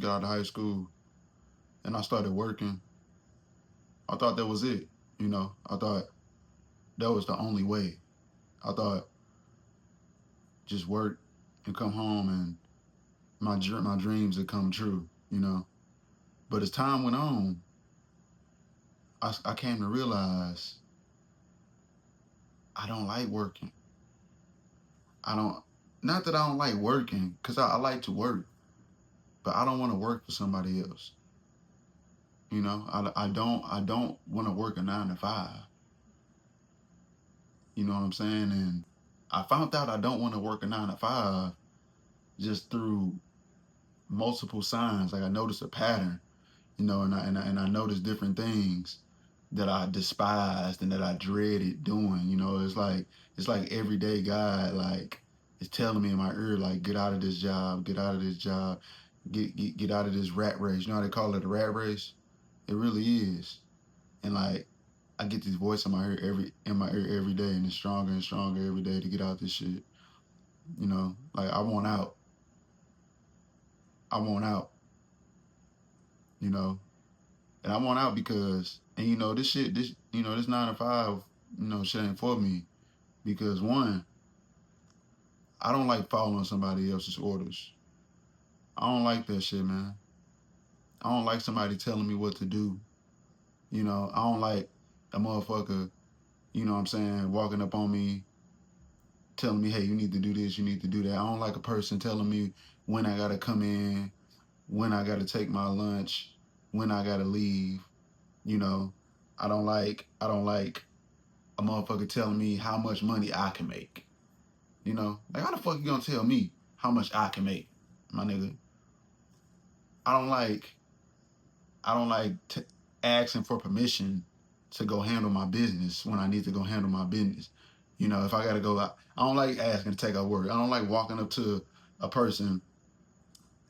got out of high school and I started working, I thought that was it. I thought that was the only way. I thought just work and come home and my dreams would come true. But as time went on, I came to realize I don't like working. I don't, not that I don't like working, because I like to work, but I don't want to work for somebody else. I don't want to work a 9 to 5. You know what I'm saying? And I found out I don't want to work a 9 to 5 just through multiple signs. Like I noticed a pattern, and I noticed different things that I despised and that I dreaded doing. It's like every day God like is telling me in my ear, like, get out of this job, get out of this job, get out of this rat race. You know how they call it, a rat race? It really is. And like I get this voice in my ear every day, and it's stronger and stronger every day to get out this shit. Like I want out. I want out, you know. And I want out because, and this shit, this 9 to 5, shit ain't for me. Because one, I don't like following somebody else's orders. I don't like that shit, man. I don't like somebody telling me what to do. I don't like a motherfucker, what I'm saying, walking up on me, telling me, hey, you need to do this, you need to do that. I don't like a person telling me when I gotta come in, when I gotta take my lunch, when I gotta leave. I don't like a motherfucker telling me how much money I can make. Like, how the fuck you gonna tell me how much I can make, my nigga? I don't like asking for permission to go handle my business when I need to go handle my business. If I gotta go out, I don't like asking to take out work. I don't like walking up to a person,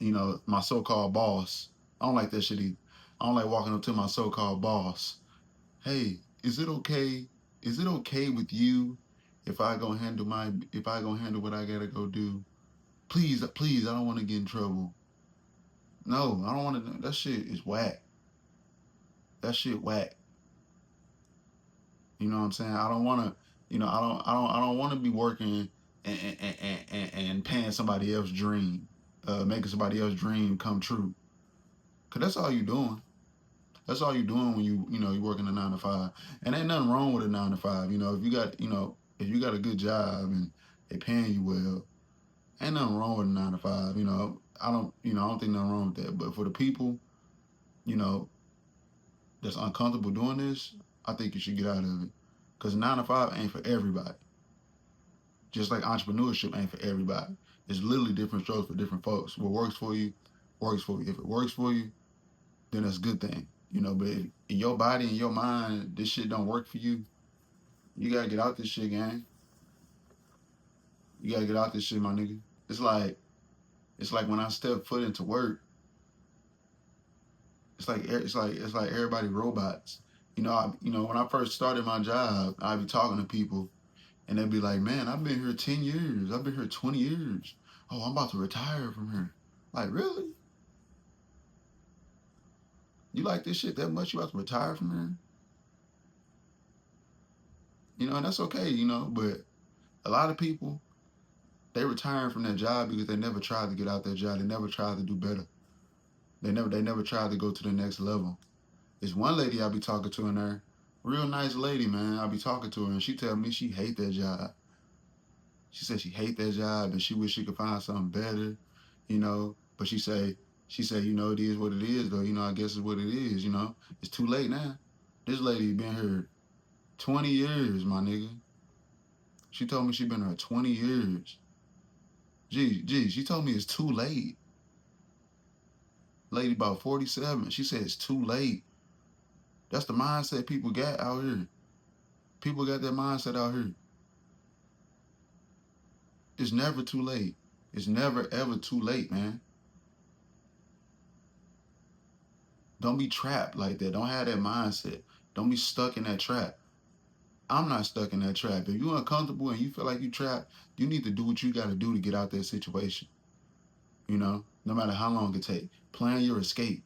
my so-called boss. I don't like that shit either. I don't like walking up to my so-called boss. Hey, is it okay? Is it okay with you if I go handle what I gotta go do? Please, please, I don't want to get in trouble. No, I don't want to. That shit is whack. That shit whack. You know what I'm saying? I don't want to. I don't want to be working and paying somebody else's dream, making somebody else's dream come true. Cause that's all you doing. That's all you doing when you working a 9 to 5. And ain't nothing wrong with a 9 to 5. If you got a good job and they paying you well, ain't nothing wrong with a 9 to 5. I don't think nothing wrong with that. But for the people, you know, that's uncomfortable doing this, I think you should get out of it. Because 9 to 5 ain't for everybody. Just like entrepreneurship ain't for everybody. It's literally different strokes for different folks. What works for you, works for you. If it works for you, then that's a good thing. But if in your body and your mind, this shit don't work for you, you gotta get out this shit, gang. You gotta get out this shit, my nigga. It's like when I step foot into work, it's like everybody robots. When I first started my job, I'd be talking to people and they'd be like, man, I've been here 10 years. I've been here 20 years. Oh, I'm about to retire from here. Like, really? You like this shit that much? You about to retire from here? And that's okay, but a lot of people, they retiring from their job because they never tried to get out their job. They never tried to do better. They never tried to go to the next level. There's one lady I be talking to in there, real nice lady, man. I be talking to her and she tell me she hate that job. She said she hate that job and she wish she could find something better. But she say, it is what it is though. I guess it's what it is. It's too late now. This lady been here 20 years, my nigga. She told me she been here 20 years. Gee, she told me it's too late. Lady about 47. She said it's too late. That's the mindset people got out here. People got that mindset out here. It's never too late. It's never ever too late, man. Don't be trapped like that. Don't have that mindset. Don't be stuck in that trap. I'm not stuck in that trap. If you're uncomfortable and you feel like you trapped, you need to do what you got to do to get out that situation. you know, no matter how long it take. Plan your escape.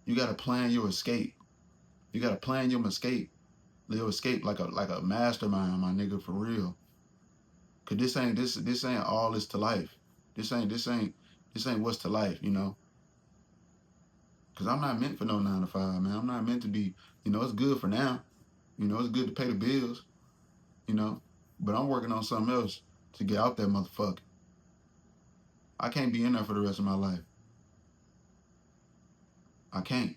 You gotta plan your escape. You gotta plan your escape. Your escape like a mastermind, my nigga, for real. Cause this ain't all this to life. This ain't what's to life, you know. Cause I'm not meant for no 9 to 5, man. I'm not meant to be, you know, it's good for now. You know, it's good to pay the bills, you know. But I'm working on something else to get out that motherfucker. I can't be in there for the rest of my life. I can't.